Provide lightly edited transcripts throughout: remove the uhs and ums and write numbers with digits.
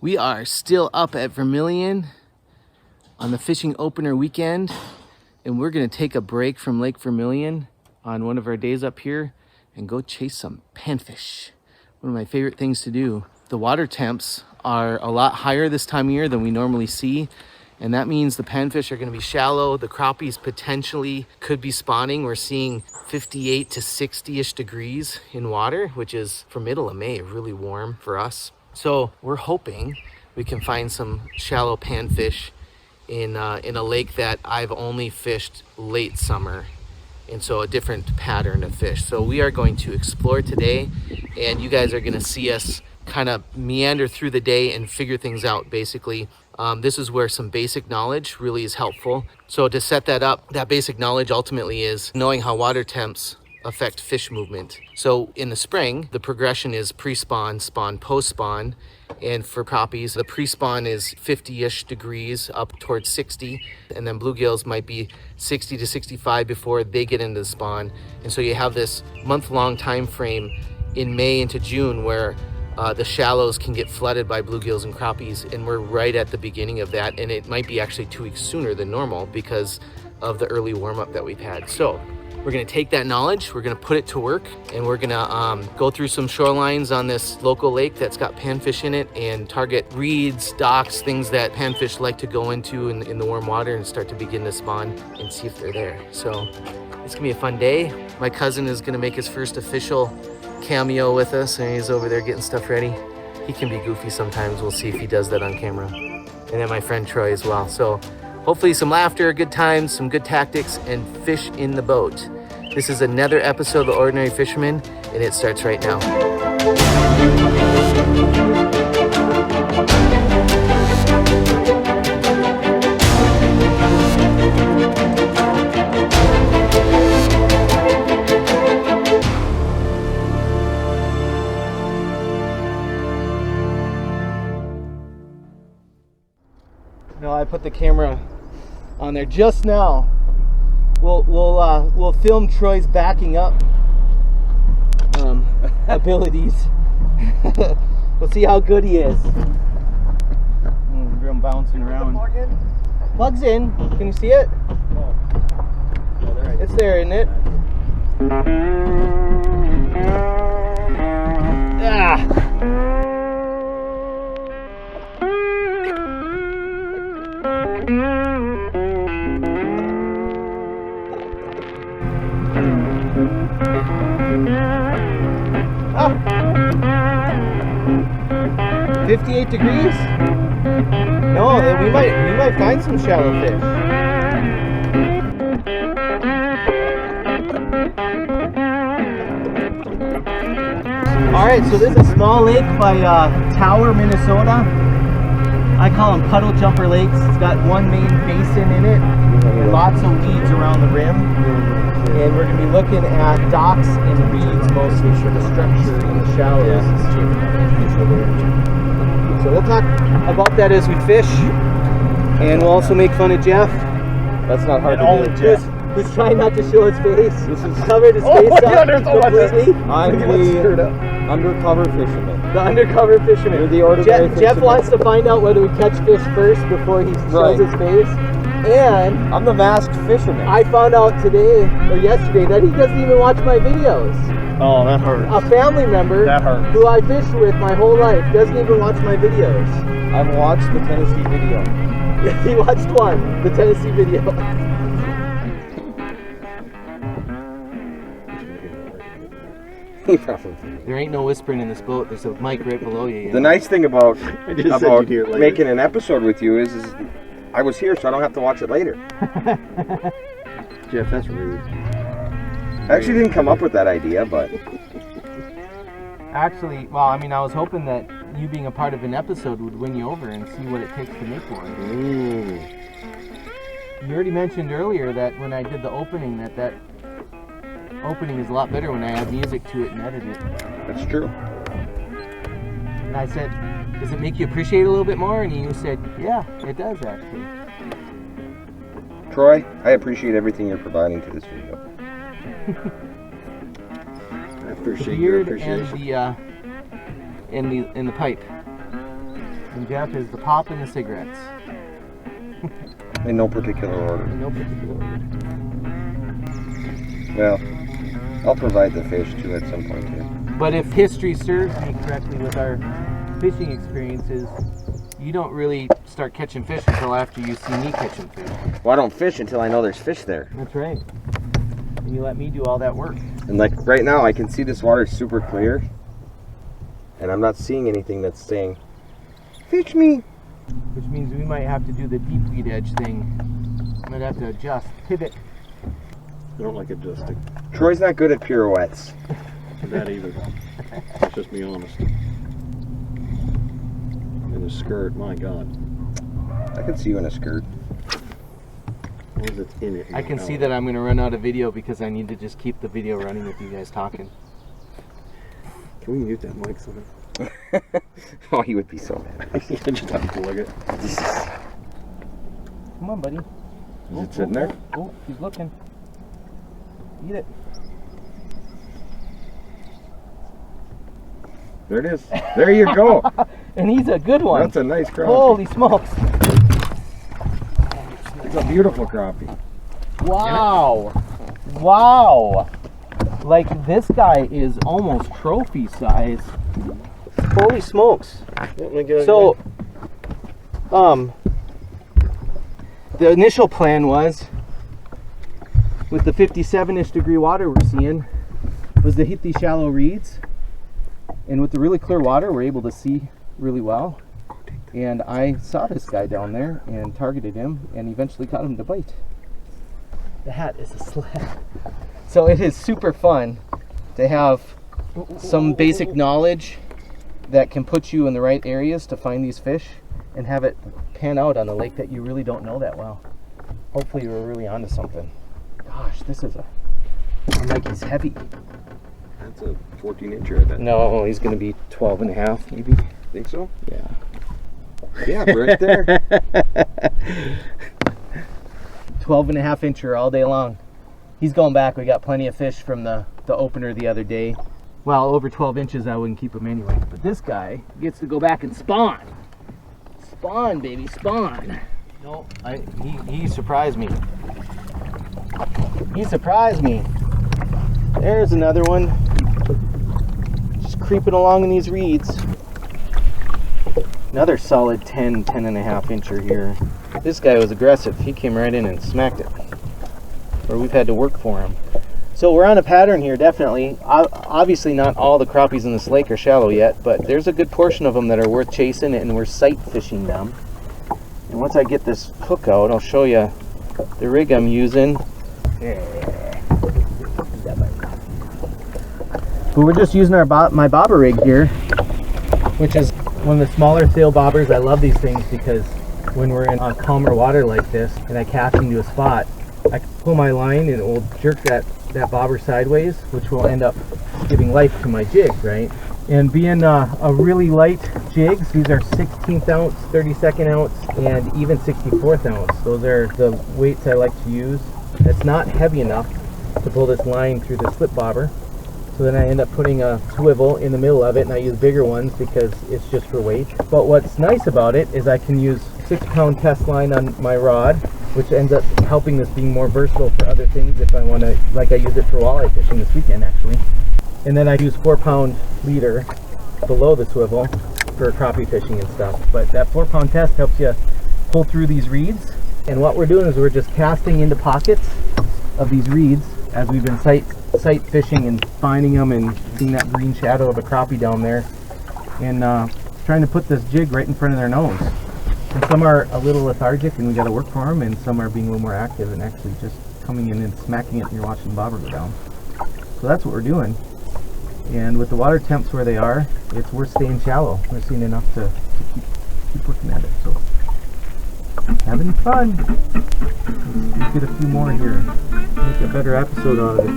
We are still up at Vermilion on the fishing opener weekend, and we're gonna take a break from Lake Vermilion on one of our days up here and go chase some panfish. One of my favorite things to do. The water temps are a lot higher this time of year than we normally see, and that means the panfish are gonna be shallow. The crappies potentially could be spawning. We're seeing 58 to 60-ish degrees in water, which is for middle of May, really warm for us. So we're hoping we can find some shallow panfish in a lake that I've only fished late summer, and so a different pattern of fish. So we are going to explore today, and you guys are going to see us kind of meander through the day and figure things out. Basically, this is where some basic knowledge really is helpful. So to set that up, that basic knowledge ultimately is knowing how water temps affect fish movement. So in the spring, the progression is pre-spawn, spawn, post-spawn. And for crappies, the pre-spawn is 50-ish degrees up towards 60. And then bluegills might be 60 to 65 before they get into the spawn. And so you have this month-long time frame in May into June where the shallows can get flooded by bluegills and crappies. And we're right at the beginning of that. And it might be actually 2 weeks sooner than normal because of the early warm-up that we've had. So we're gonna take that knowledge, we're gonna put it to work, and we're gonna go through some shorelines on this local lake that's got panfish in it and target reeds, docks, things that panfish like to go into in the warm water and start to begin to spawn and see if they're there. So it's gonna be a fun day. My cousin is gonna make his first official cameo with us, and he's over there getting stuff ready. He can be goofy sometimes. We'll see if he does that on camera. And then my friend Troy as well. So hopefully some laughter, good times, some good tactics, and fish in the boat. This is another episode of The Ordinary Fisherman, and it starts right now. No, I put the camera on there just now. We'll film Troy's backing up abilities. We'll see how good he is. I'm bouncing around. Plug's in. Can you see it? Oh, right. It's there, isn't it? Ah. 58 degrees? No, we might find some shallow fish. Alright, so this is a small lake by Tower, Minnesota. I call them puddle jumper lakes. It's got one main basin in it and lots of weeds around the rim. And we're going to be looking at docks and reeds mostly for the structure in the shallows. So we'll talk about that as we fish, and we'll also make fun of Jeff. That's not hard to do. Who's trying not to show his face. This is covered his face up completely. I'm the undercover fisherman. The undercover fisherman. You're the ordinary fisherman. Jeff wants to find out whether we catch fish first before he shows his face. And I'm the masked fisherman. I found out today or yesterday that he doesn't even watch my videos. Oh, that hurts. A family member who I fished with my whole life doesn't even watch my videos. I've watched the Tennessee video. He watched one, the Tennessee video. There ain't no whispering in this boat. There's a mic right below you. The nice thing about making an episode with you is I was here, so I don't have to watch it later. Jeff, that's rude. I actually didn't come up with that idea, but... Actually, well, I mean, I was hoping that you being a part of an episode would win you over and see what it takes to make one. You already mentioned earlier that when I did the opening, that opening is a lot better when I add music to it and edit it. That's true. And I said, does it make you appreciate it a little bit more? And you said, yeah, it does actually. Troy, I appreciate everything you're providing to this video. I appreciate your appreciation. And the pipe. And Jeff is the pop and the cigarettes. In no particular order. In no particular order. Well, I'll provide the fish too at some point here. But if history serves me correctly with our fishing experiences, you don't really start catching fish until after you see me catching fish. Well, I don't fish until I know there's fish there. That's right. And you let me do all that work. And like right now, I can see this water is super clear. And I'm not seeing anything that's saying, fish me. Which means we might have to do the deep weed edge thing. Might have to adjust, pivot. I don't like adjusting. Troy's not good at pirouettes. That either. Let's just be honest. In a skirt, my God. I can see you in a skirt. What is it in it? I can see that I'm going to run out of video because I need to just keep the video running with you guys talking. Can we mute that mic something? Oh, he would be so mad. Just have to look at it. Come on, buddy. Is it sitting there? Oh, he's looking. Eat it. There it is. There you go. And he's a good one. That's a nice crappie. Holy smokes. It's a beautiful crappie. Wow. Wow. Like this guy is almost trophy size. Holy smokes. So, the initial plan was, with the 57-ish degree water we're seeing, was to hit these shallow reeds. And with the really clear water, we're able to see really well. And I saw this guy down there and targeted him and eventually got him to bite. The hat is a sled. So it is super fun to have some basic knowledge that can put you in the right areas to find these fish and have it pan out on a lake that you really don't know that well. Hopefully you're really onto something. Gosh, this is like he's heavy. That's a 14-incher, I bet. No, he's going to be 12 and a half, maybe. Think so? Yeah. Yeah, right there. 12 and a half incher all day long. He's going back. We got plenty of fish from the opener the other day. Well, over 12 inches, I wouldn't keep him anyway. But this guy gets to go back and spawn. Spawn, baby, spawn. No, he surprised me. He surprised me. There's another one. Just creeping along in these reeds. Another solid 10 and a half incher here. This guy was aggressive. He came right in and smacked it. Or we've had to work for him. So we're on a pattern here, definitely. Obviously not all the crappies in this lake are shallow yet, but there's a good portion of them that are worth chasing, and we're sight fishing them. And once I get this hook out, I'll show you the rig I'm using. But we're just using my bobber rig here, which is one of the smaller sail bobbers. I love these things because when we're in calmer water like this and I cast into a spot, I can pull my line and it will jerk that bobber sideways, which will end up giving life to my jig, right? And being a really light jigs, these are 16th ounce, 32nd ounce, and even 64th ounce. Those are the weights I like to use. It's not heavy enough to pull this line through the slip bobber. So then I end up putting a swivel in the middle of it, and I use bigger ones because it's just for weight. But what's nice about it is I can use 6-pound test line on my rod, which ends up helping this being more versatile for other things if I want to, like I used it for walleye fishing this weekend actually. And then I use 4-pound leader below the swivel for crappie fishing and stuff. But that 4-pound test helps you pull through these reeds. And what we're doing is we're just casting into pockets of these reeds as we've been sight fishing and finding them and seeing that green shadow of a crappie down there, and trying to put this jig right in front of their nose. And some are a little lethargic and we got to work for them, and some are being a little more active and actually just coming in and smacking it and you're watching the bobber go down. So that's what we're doing. And with the water temps where they are, it's worth staying shallow. We're seeing enough to keep working at it. So having fun. Let's get a few more here. Make a better episode out of it.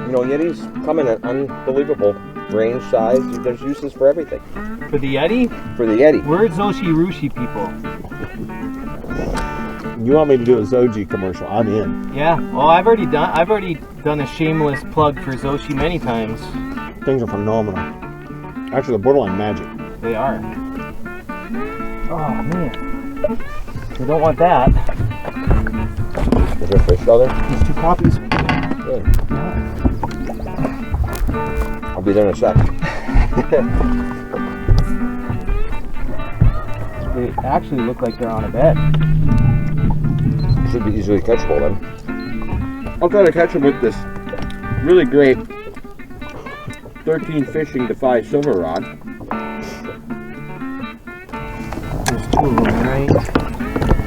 You know, Yetis come in an unbelievable range, size. There's uses for everything. For the Yeti? For the Yeti. We're Zoshi Rushi people. You want me to do a Zoji commercial? I'm in. Yeah. Well, I've already done a shameless plug for Zoshi many times. Things are phenomenal. Actually, the borderline magic. They are. Oh man. You don't want that. Is there fish out there? These two crappies. Good. Yeah. I'll be there in a sec. They actually look like they're on a bed. Should be easily catchable then. I'll try to catch them with this really great 13 fishing to 5 silver rod. There's two of them right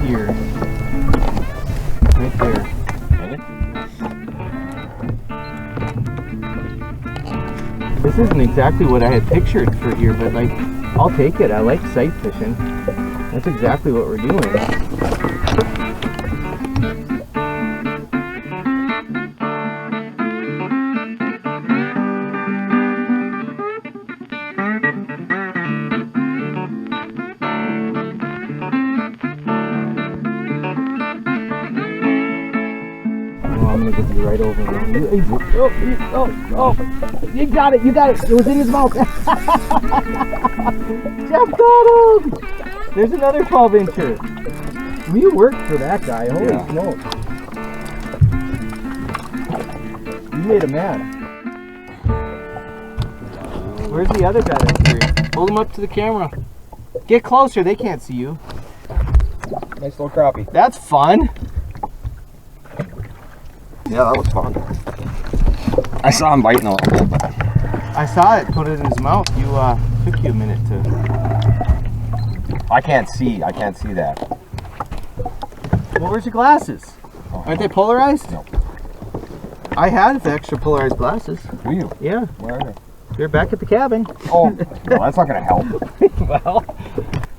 here. Right there. This isn't exactly what I had pictured for here, but like, I'll take it. I like sight fishing. That's exactly what we're doing. I'm gonna get you right over now. You got it, It was in his mouth. Jeff got him! There's another 12-incher. We worked for that guy, holy smokes. You made him mad. Where's the other guy that's here? Hold him up to the camera. Get closer, they can't see you. Nice little crappie. That's fun. Yeah, that was fun. I saw him biting a little bit, but I saw it, put it in his mouth. Took you a minute to... I can't see that. Well, where's your glasses? Aren't they polarized? No. I had the extra polarized glasses. Do you? Yeah, Where are they? they're back at the cabin. Oh, no, that's not gonna help. Well,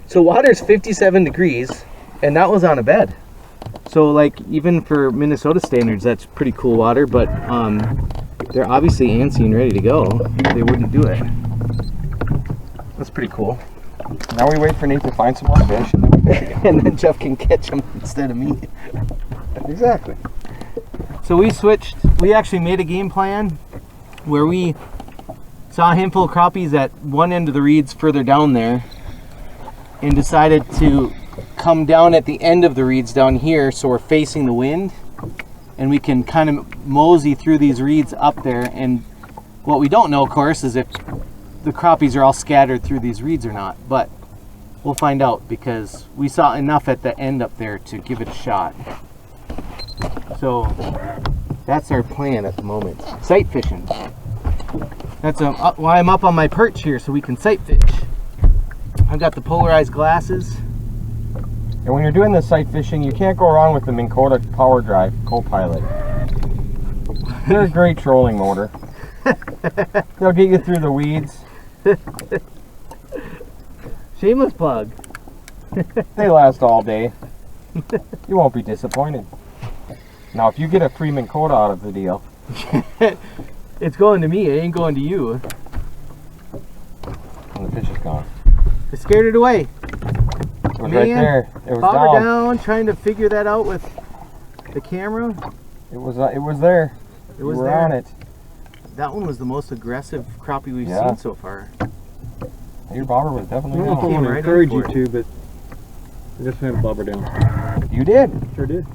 so water's 57 degrees, and that was on a bed. So like, even for Minnesota standards, that's pretty cool water, but they're obviously antsy and ready to go. They wouldn't do it. That's pretty cool. Now we wait for Nate to find some more fish, and then we fish again. And then Jeff can catch them instead of me. Exactly. So we switched. We actually made a game plan where we saw a handful of crappies at one end of the reeds further down there and decided to come down at the end of the reeds down here so we're facing the wind and we can kind of mosey through these reeds up there. And what we don't know, of course, is if the crappies are all scattered through these reeds or not, but we'll find out because we saw enough at the end up there to give it a shot. So that's our plan at the moment. Sight fishing. That's why I'm up on my perch here, so we can sight fish. I've got the polarized glasses. And when you're doing the sight fishing, you can't go wrong with the Minn Kota Power Drive Co-Pilot. They're a great trolling motor. They'll get you through the weeds. Shameless plug. They last all day. You won't be disappointed. Now, if you get a free Minn Kota out of the deal, it's going to me, it ain't going to you. and the fish is gone. I scared it away. It was right there. It was Bobber down. trying to figure that out with the camera. It was there. It was you were there. on it. That one was the most aggressive crappie we've Yeah. seen so far. Your bobber was definitely I don't know if I down. want to right encourage in you for to, but I just went bobber down. You did. Sure did.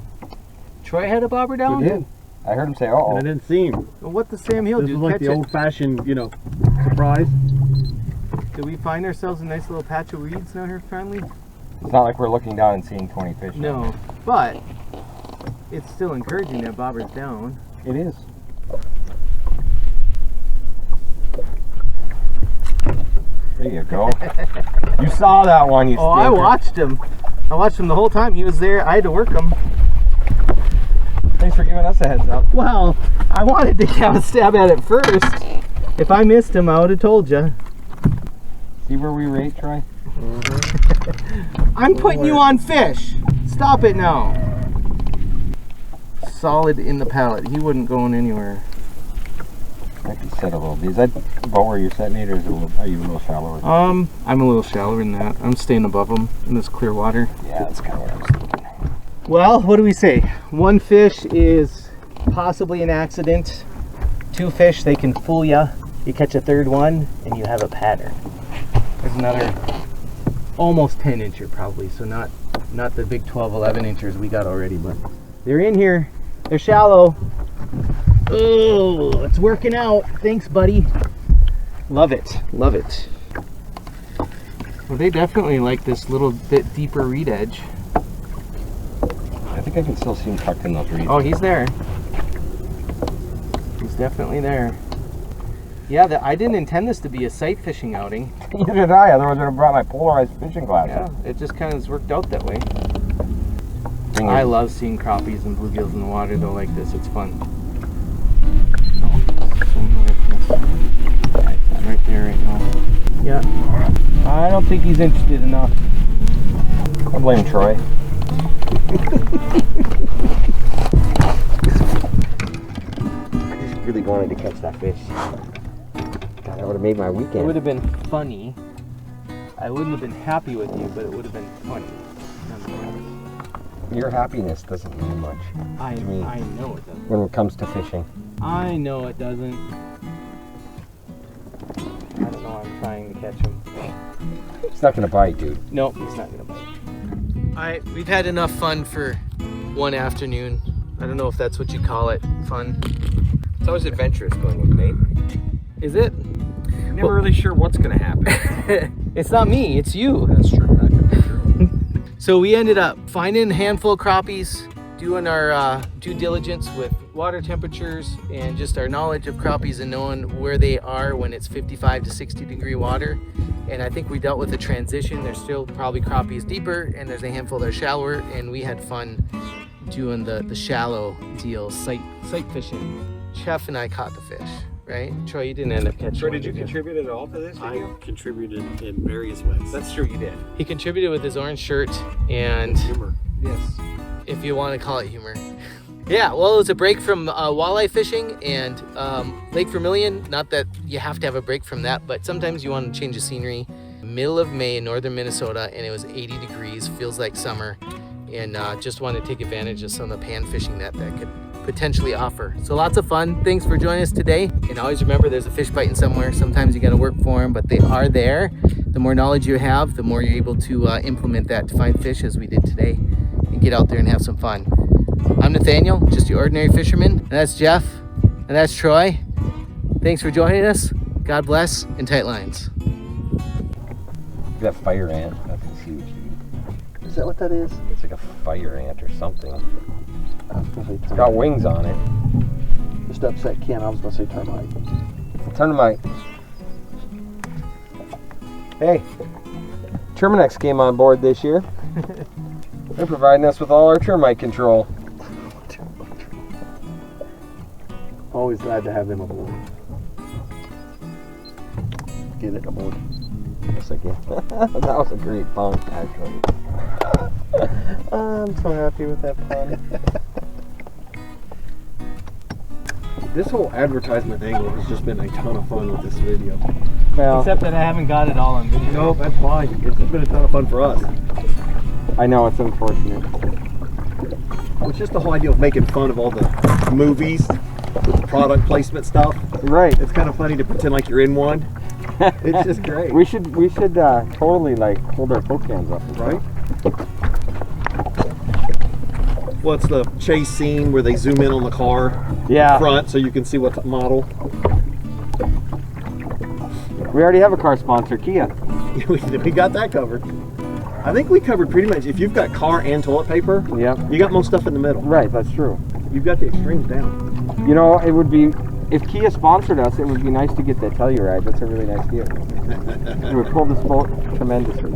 Troy had a bobber down? You did. I heard him say, "Uh-oh." And I didn't see him. Well, what the Sam Hill This did was like catch the it? old-fashioned, surprise. Did we find ourselves a nice little patch of weeds now here finally? It's not like we're looking down and seeing 20 fish. No, but it's still encouraging that bobber's down. It is. There you go. You saw that one, you Oh, I stinker. watched him. I watched him the whole time. He was there. I had to work him. Thanks for giving us a heads up. Well, I wanted to have a stab at it first. If I missed him, I would have told you. See where we rate, Troy? I'm putting you on fish. Stop it now. Solid in the pallet. He wasn't going anywhere. I could set a little bit. Is that about where you're setting it, or are you a little shallower? I'm a little shallower than that. I'm staying above him in this clear water. Yeah, that's kind of what I was thinking. Well, what do we say? One fish is possibly an accident. Two fish, they can fool ya. You catch a third one and you have a pattern. There's another almost 10 incher probably, so not the big 12, 11 inchers we got already, but they're in here. They're shallow. Oh, it's working out. Thanks, buddy. Love it. Love it. Well, they definitely like this little bit deeper reed edge. I think I can still see him tucked in those reeds. Oh, he's there. He's definitely there. Yeah, I didn't intend this to be a sight fishing outing. Neither did I, otherwise I would have brought my polarized fishing glasses. Yeah, it just kind of worked out that way. I love seeing crappies and bluegills in the water though like this. It's fun. Right there right now. Yeah. I don't think he's interested enough. I blame Troy. I just really wanted to catch that fish. God, that would have made my weekend. It would have been funny. I wouldn't have been happy with you, but it would have been funny. Your happiness doesn't mean much I to me know it doesn't. when it comes to fishing. I know it doesn't. I don't know. I'm trying to catch him. It's not gonna bite, dude. Nope, he's not gonna bite. Alright, we've had enough fun for one afternoon. I don't know if that's what you call it. Fun. It's always adventurous going with Nate. Is it? Never really sure what's gonna happen. It's not me, it's you. That's true. That could be true. So we ended up finding a handful of crappies, doing our due diligence with water temperatures and just our knowledge of crappies and knowing where they are when it's 55 to 60 degree water. And I think we dealt with the transition. There's still probably crappies deeper and there's a handful that are shallower, and we had fun doing the shallow deal, sight fishing. Chef and I caught the fish, right? Troy, you didn't end up catching Troy, one, did you did contribute at all to this video? I contributed in various ways. That's true, you did. He contributed with his orange shirt and Humor. Yes. if you want to call it humor. Yeah, well, it was a break from walleye fishing and Lake Vermilion. Not that you have to have a break from that, but sometimes you want to change the scenery. Middle of May in northern Minnesota, and it was 80 degrees, feels like summer, and just wanted to take advantage of some of the pan fishing that could potentially offer. So lots of fun. Thanks for joining us today. And always remember, there's a fish biting somewhere. Sometimes you got to work for them, but they are there. The more knowledge you have, the more you're able to implement that to find fish, as we did today, and get out there and have some fun. I'm Nathaniel, just your ordinary fisherman, and that's Jeff, and that's Troy. Thanks for joining us. God bless, and tight lines. That fire ant, that's huge, dude. Is that what that is? It's like a fire ant or something. It's got wings on it. Just upset Ken. I was going to say termite. Termite. Hey, Terminex came on board this year. They're providing us with all our termite control. Always glad to have them aboard. Get it aboard. Yes, I can. That was a great pun, actually. I'm so happy with that pun. This whole advertisement angle has just been a ton of fun with this video. Well, Except that I haven't got it all on video. No, that's fine. It's been a ton of fun for us. I know it's unfortunate. It's just the whole idea of making fun of all the movies with the product placement stuff. Right. It's kind of funny to pretend like you're in one. It's just great. We should totally like hold our Coke cans up, Right? What's the chase scene where they zoom in on the car Yeah. front so you can see what model? We already have a car sponsor, Kia. We got that covered. I think we covered pretty much. If you've got car and toilet paper, Yep. you got most stuff in the middle. Right, that's true. You've got the extremes down. You know, it would be, if Kia sponsored us, it would be nice to get that Telluride. That's a really nice deal. It would pull this boat tremendously.